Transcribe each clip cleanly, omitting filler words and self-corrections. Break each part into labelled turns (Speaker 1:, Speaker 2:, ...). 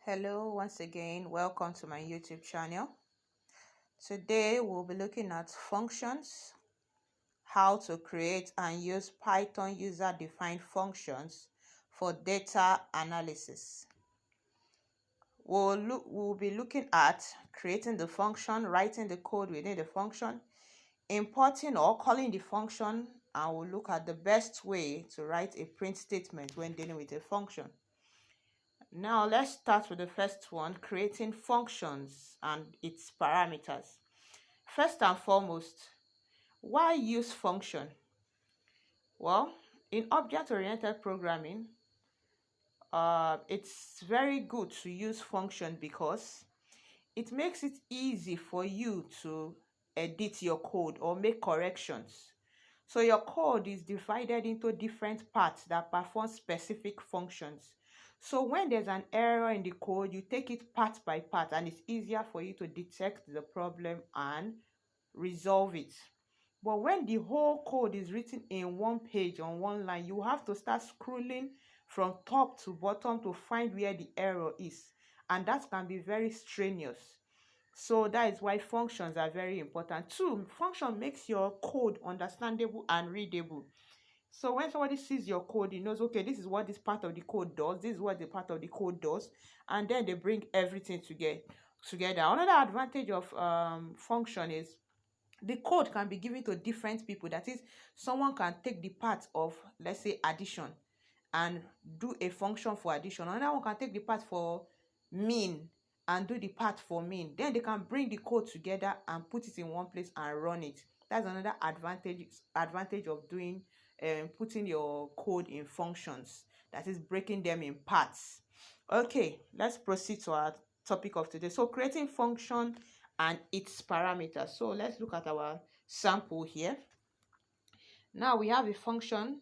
Speaker 1: Hello, once again, welcome to my YouTube channel. Today we'll be looking at functions, how to create and use Python user-defined functions for data analysis. We'll be looking at creating the function, writing the code within the function, importing or calling the function, and we'll look at the best way to write a print statement when dealing with a function. Now let's start with the first one, creating functions and its parameters. First and foremost, why use function? Well, in object-oriented programming, it's very good to use function because it makes it easy for you to edit your code or make corrections. So your code is divided into different parts that perform specific functions. So when there's an error in the code, you take it part by part and it's easier for you to detect the problem and resolve it. But when the whole code is written in one page on one line, you have to start scrolling from top to bottom to find where the error is. And that can be very strenuous. So that is why functions are very important. Two, function makes your code understandable and readable. So when somebody sees your code, he knows, okay, this is what this part of the code does, this is what the part of the code does, and then they bring everything together. Another advantage of function is the code can be given to different people. That is, someone can take the part of, let's say, addition and do a function for addition. Another one can take the part for mean and do the part for mean. Then they can bring the code together and put it in one place and run it. That's another advantage of doing putting your code in functions, that is breaking them in parts. Okay, let's proceed to our topic of today. So creating function and its parameters. So let's look at our sample here. Now we have a function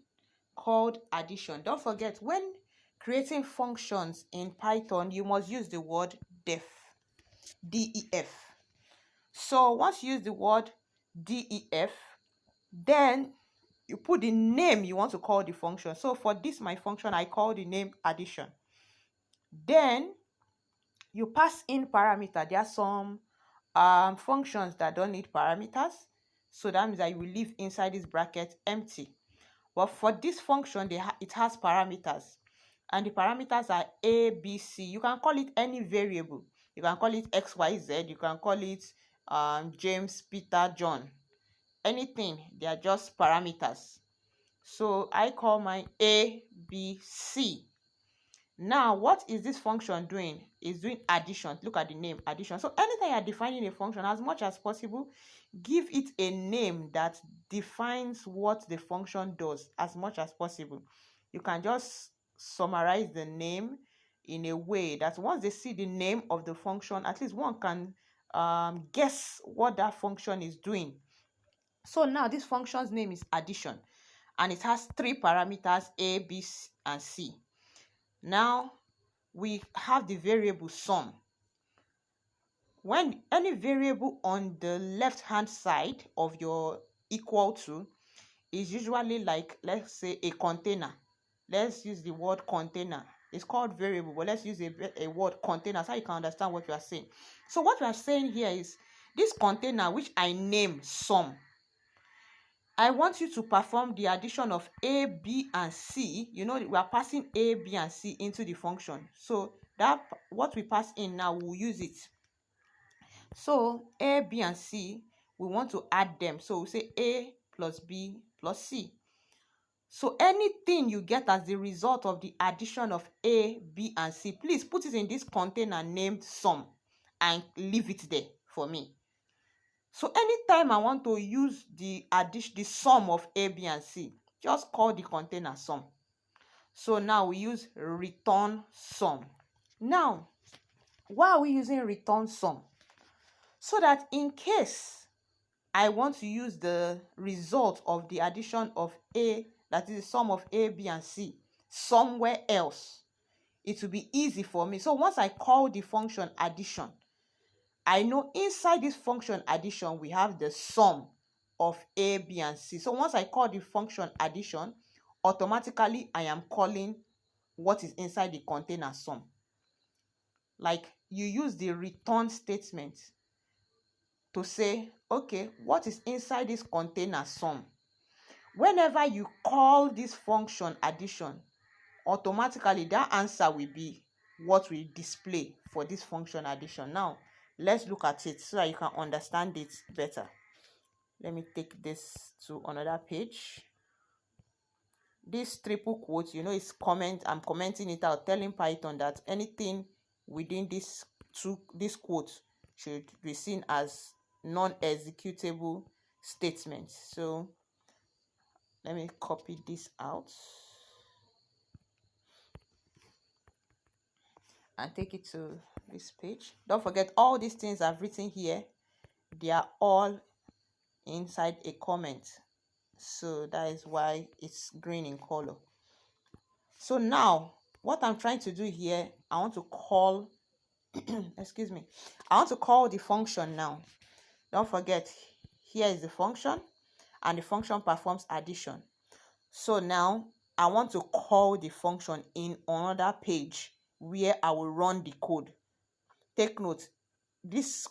Speaker 1: called addition. Don't forget, when creating functions in Python, you must use the word def, D-E-F. So once you use the word def, then you put the name you want to call the function. So for this, my function, I call the name addition. Then you pass in parameter. There are some functions that don't need parameters, so that means that you will leave inside this bracket empty. But for this function, it has parameters, and the parameters are a, b, c. You can call it any variable. You can call it x, y, z. You can call it James, Peter, John. Anything. They are just parameters. So I call mine a, b, c. Now, what is this function doing? It's doing addition. Look at the name, addition. So anytime you are defining a function, as much as possible, give it a name that defines what the function does as much as possible. You can just summarize the name in a way that once they see the name of the function, at least one can guess what that function is doing. So now this function's name is addition, and it has three parameters, a, b, and c. Now we have the variable sum. When any variable on the left hand side of your equal to is usually like, let's say, a container. Let's use the word container. It's called variable, but let's use a word container so you can understand what you are saying. So what we are saying here is this container, which I name sum, I want you to perform the addition of a, b, and c. You know, we are passing a, b, and c into the function. So that what we pass in now, we'll use it. So a, b, and c, we want to add them. So we say a plus b plus c. So anything you get as the result of the addition of a, b, and c, please put it in this container named sum and leave it there for me. So anytime I want to use the sum of a, b, and c, just call the container sum. So now we use return sum. Now, why are we using return sum? So that in case I want to use the result of the addition of a, that is the sum of a, b, and c, somewhere else, it will be easy for me. So once I call the function addition, I know inside this function addition, we have the sum of a, b, and c. So once I call the function addition, automatically I am calling what is inside the container sum. like you use the return statement to say, okay, what is inside this container sum? Whenever you call this function addition, automatically that answer will be what we display for this function addition. Now let's look at it so that you can understand it better. Let me take this to another page. This triple quote, is comment. I'm commenting it out, telling Python that anything within this quote should be seen as non-executable statements. So let me copy this out and take it to this page. Don't forget, all these things I've written here, they are all inside a comment, so that is why it's green in color. So now what I'm trying to do here, I want to call excuse me, I want to call the function now. Don't forget, here is the function, and the function performs addition. So now I want to call the function in another page where I will run the code. Take note, this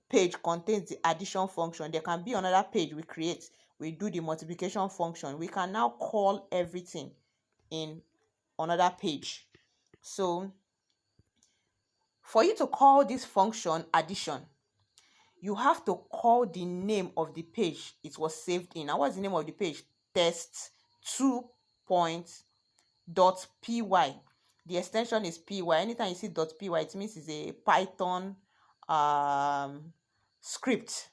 Speaker 1: page contains the addition function. There can be another page we create, we do the multiplication function. We can now call everything in another page. So for you to call this function addition, you have to call the name of the page it was saved in. Now, what's the name of the page? test2.py. The extension is py. Anytime you see .py, it means it's a Python script.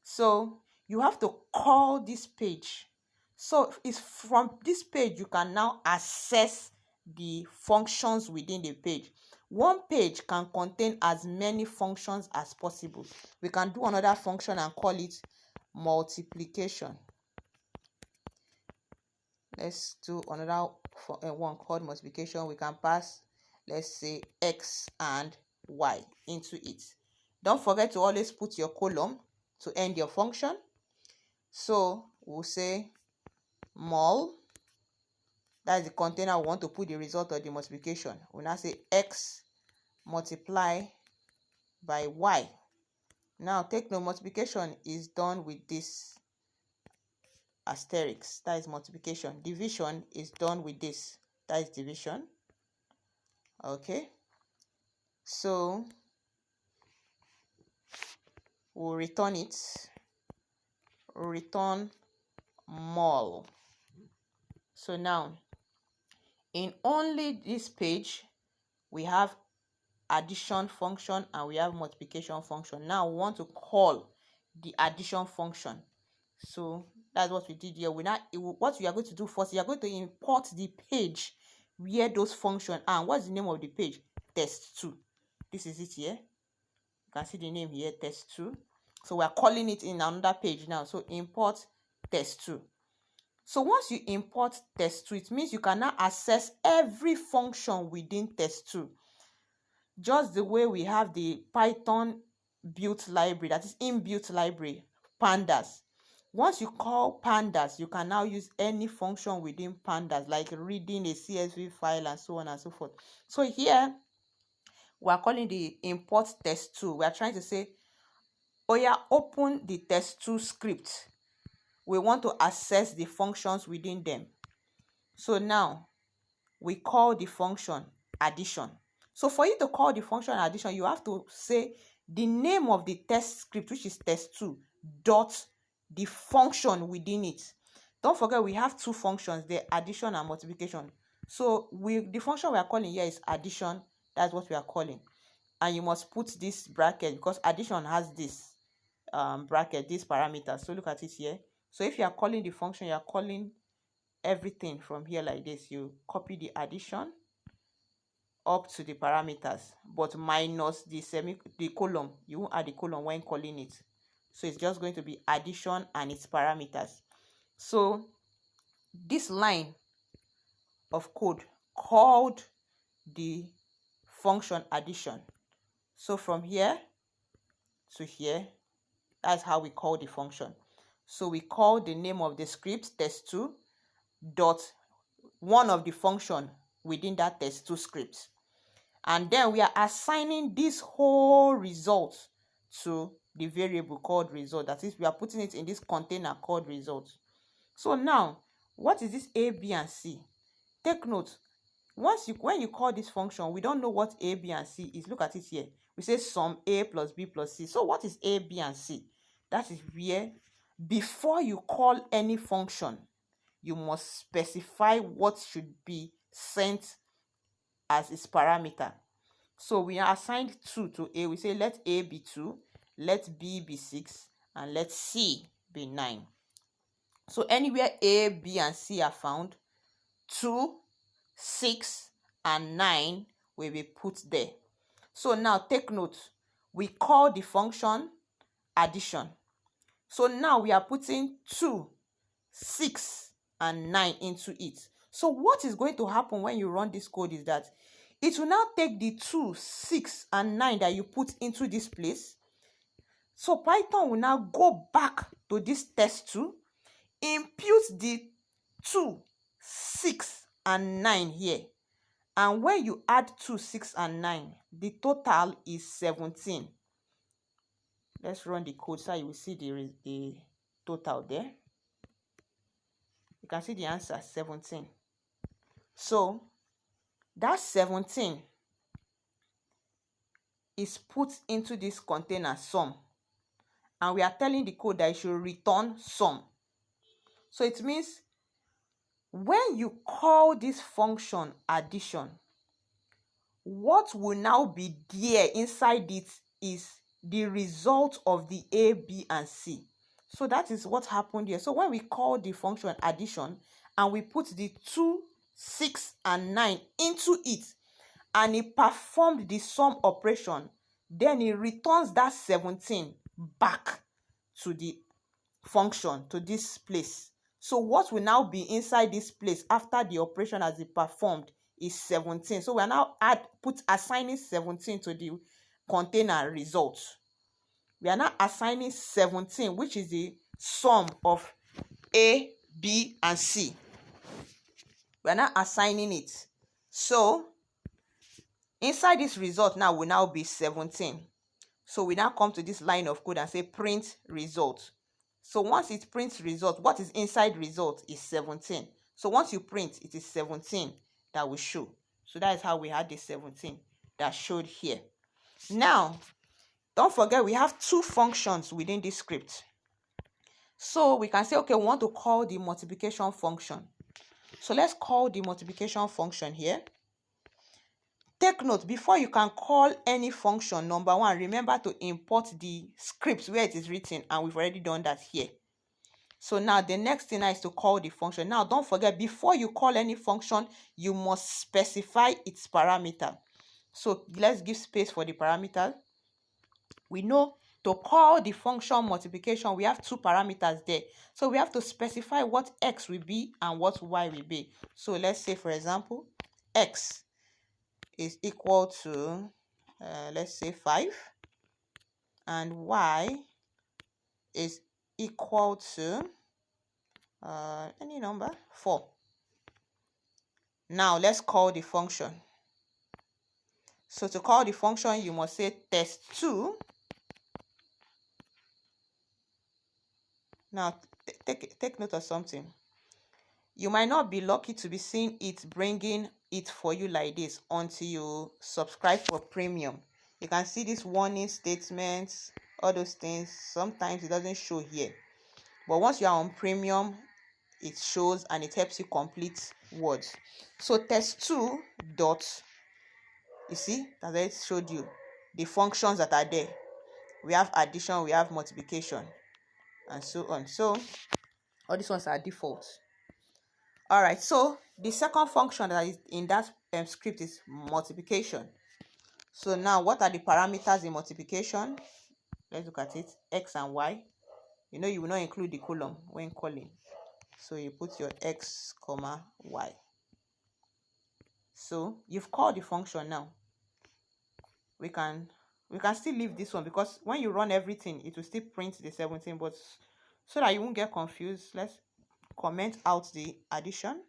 Speaker 1: So you have to call this page. So it's from this page you can now access the functions within the page. One page can contain as many functions as possible. We can do another function and call it multiplication. Let's do another one called multiplication. We can pass, let's say, x and y into it. Don't forget to always put your column to end your function. So we'll say mul, that is the container we want to put the result of the multiplication. We'll now say x multiply by y. Now take note, multiplication is done with this asterisk, that is multiplication. Division is done with this, that is division. Okay, so we'll return it, return mul. So now in only this page we have addition function and we have multiplication function. Now we want to call the addition function. So that's what we did here. What we are going to do first, you are going to import the page where those functions are. And what's the name of the page? Test2. This is it here. You can see the name here, test2. So we are calling it in another page now. So import test2. So once you import test2, it means you can now access every function within test2. Just the way we have the Python built library, that is inbuilt library, pandas. Once you call pandas, you can now use any function within pandas, like reading a CSV file and so on and so forth. So here we are calling the import test2. We are trying to say, oh yeah, open the test2 script. We want to access the functions within them. So now we call the function addition. So for you to call the function addition, you have to say the name of the test script, which is test2 dot the function within it. Don't forget, we have two functions, the addition and multiplication. So the function we are calling here is addition. That's what we are calling. And you must put this bracket because addition has this bracket, this parameter. So look at it here. So if you are calling the function, you are calling everything from here like this. You copy the addition up to the parameters, but minus the column. You won't add the column when calling it. So it's just going to be addition and its parameters. So this line of code called the function addition. So from here to here, that's how we call the function. So we call the name of the script test2 dot one of the function within that test2 script. And then we are assigning this whole result to the variable called result. That is, we are putting it in this container called result. So now, what is this A, B, and C? Take note, when you call this function, we don't know what A, B, and C is. Look at it here. We say sum A plus B plus C. So what is A, B, and C? That is where, before you call any function, you must specify what should be sent as its parameter. So we are assigned 2 to A. We say let A be 2, let B be 6, and let C be 9. So anywhere A, B, and C are found, 2, 6, and 9 will be put there. So now take note, we call the function addition. So now we are putting 2, 6, and 9 into it. So what is going to happen when you run this code is that it will now take the 2, 6, and 9 that you put into this place. So Python will now go back to this test2, impute the 2, 6, and 9 here. And when you add 2, 6, and 9, the total is 17. Let's run the code so you will see the total there. You can see the answer, 17. So that 17 is put into this container sum. And we are telling the code that it should return sum. So it means when you call this function addition, what will now be there inside it is the result of the A, B, and C. So that is what happened here. So when we call the function addition and we put the 2, 6, and 9 into it, and it performed the sum operation, then it returns that 17 back to the function, to this place. So what will now be inside this place after the operation has been performed is 17. So we are now assigning 17 to the container result. We are now assigning 17, which is the sum of A, B, and C. We are now assigning it. So inside this result now will now be 17. So we now come to this line of code and say print result. So once it prints result, what is inside result is 17. So once you print, it is 17 that will show. So that is how we had the 17 that showed here. Now, don't forget we have two functions within this script. So we can say, okay, we want to call the multiplication function. So let's call the multiplication function here. Take note, before you can call any function, number one, remember to import the script where it is written, and we've already done that here. So now the next thing is to call the function. Now don't forget, before you call any function, you must specify its parameter. So let's give space for the parameter. We know to call the function multiplication, we have two parameters there. So we have to specify what x will be and what y will be. So let's say, for example, x is equal to, let's say 5, and y is equal to any number, 4. Now let's call the function. So to call the function, you must say test2. Now take note of something. You might not be lucky to be seeing it bringing it for you like this until you subscribe for premium. You can see these warning statements, all those things. Sometimes it doesn't show here, but once you are on premium, it shows and it helps you complete words. So test2 dot, you see that I showed you the functions that are there. We have addition, we have multiplication, and so on. So all these ones are default. All right, so the second function that is in that script is multiplication. So now what are the parameters in multiplication? Let's look at it. X and y. You know you will not include the column when calling, so you put your x comma y. So you've called the function. Now we can still leave this one, because when you run everything it will still print the 17, but so that you won't get confused, let's comment out the addition.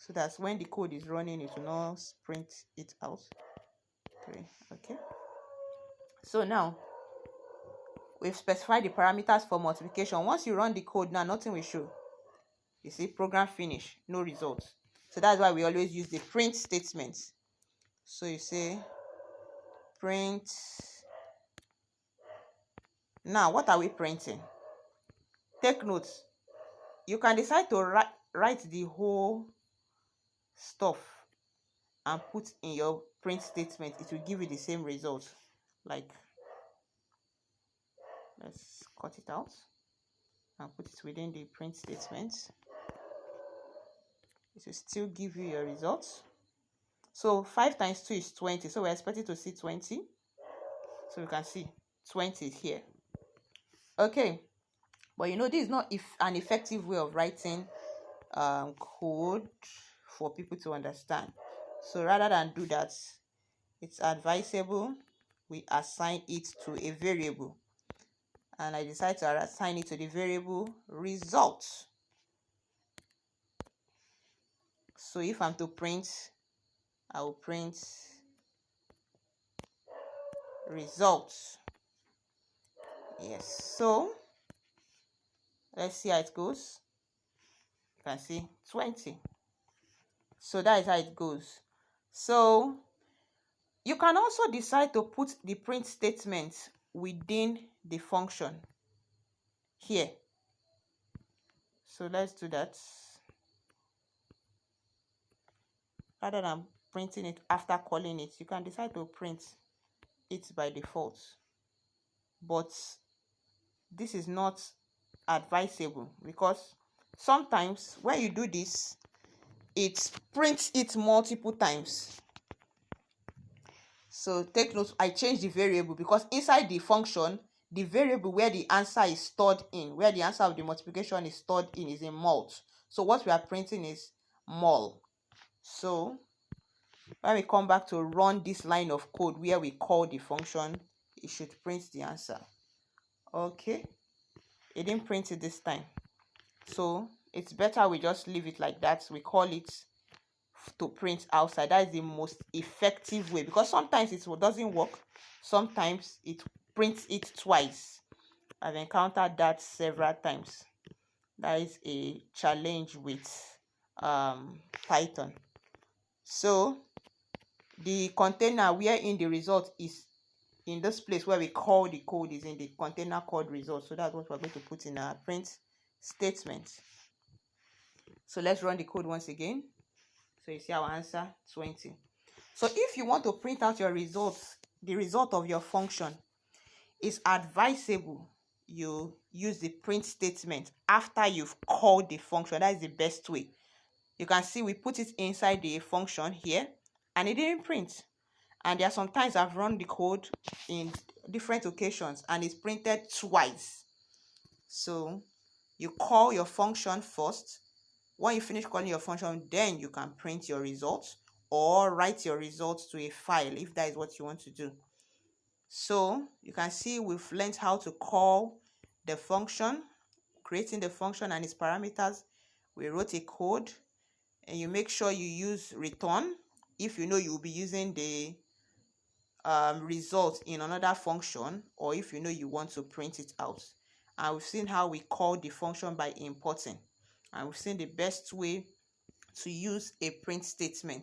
Speaker 1: so that when the code is running, it will not print it out. 3. Okay, so now we've specified the parameters for multiplication. Once you run the code now, nothing will show. You see, program finish, no results. So that's why we always use the print statement. So you say print. Now what are we printing? Take notes. You can decide to write the whole stuff and put in your print statement. It will give you the same result. Like, let's cut it out and put it within the print statement. It will still give you your results. So 5 times 2 is 20. So we're expecting to see 20. So you can see 20 is here. Okay, but you know, this is not an effective way of writing code for people to understand. So rather than do that, it's advisable we assign it to a variable. And I decide to assign it to the variable result. So if I'm to print, I will print results. Yes, so let's see how it goes. You can see 20. So that is how it goes. So you can also decide to put the print statement within the function here. So let's do that. Rather than printing it after calling it, you can decide to print it by default. But this is not advisable because sometimes when you do this, it prints it multiple times. So take note, I changed the variable because inside the function, the variable where the answer is stored in, where the answer of the multiplication is stored in, is in mult. So what we are printing is mul. So when we come back to run this line of code where we call the function, it should print the answer. Okay, it didn't print it this time. So it's better we just leave it like that. We call it to print outside. That is the most effective way, because sometimes it doesn't work, sometimes it prints it twice. I've encountered that several times. That is a challenge with Python. So the container wherein the result is in this place where we call the code is in the container called result. So that's what we're going to put in our print statement. So let's run the code once again. So you see our answer 20. So if you want to print out your results, the result of your function, it's advisable you use the print statement after you've called the function. That is the best way. You can see we put it inside the function here and it didn't print. And there are sometimes I've run the code in different occasions and it's printed twice. So you call your function first. When you finish calling your function, then you can print your results or write your results to a file if that is what you want to do. So you can see we've learned how to call the function, creating the function and its parameters. We wrote a code, and you make sure you use return if you know you'll be using the result in another function, or if you know you want to print it out. And we've seen how we call the function by importing, and we've seen the best way to use a print statement.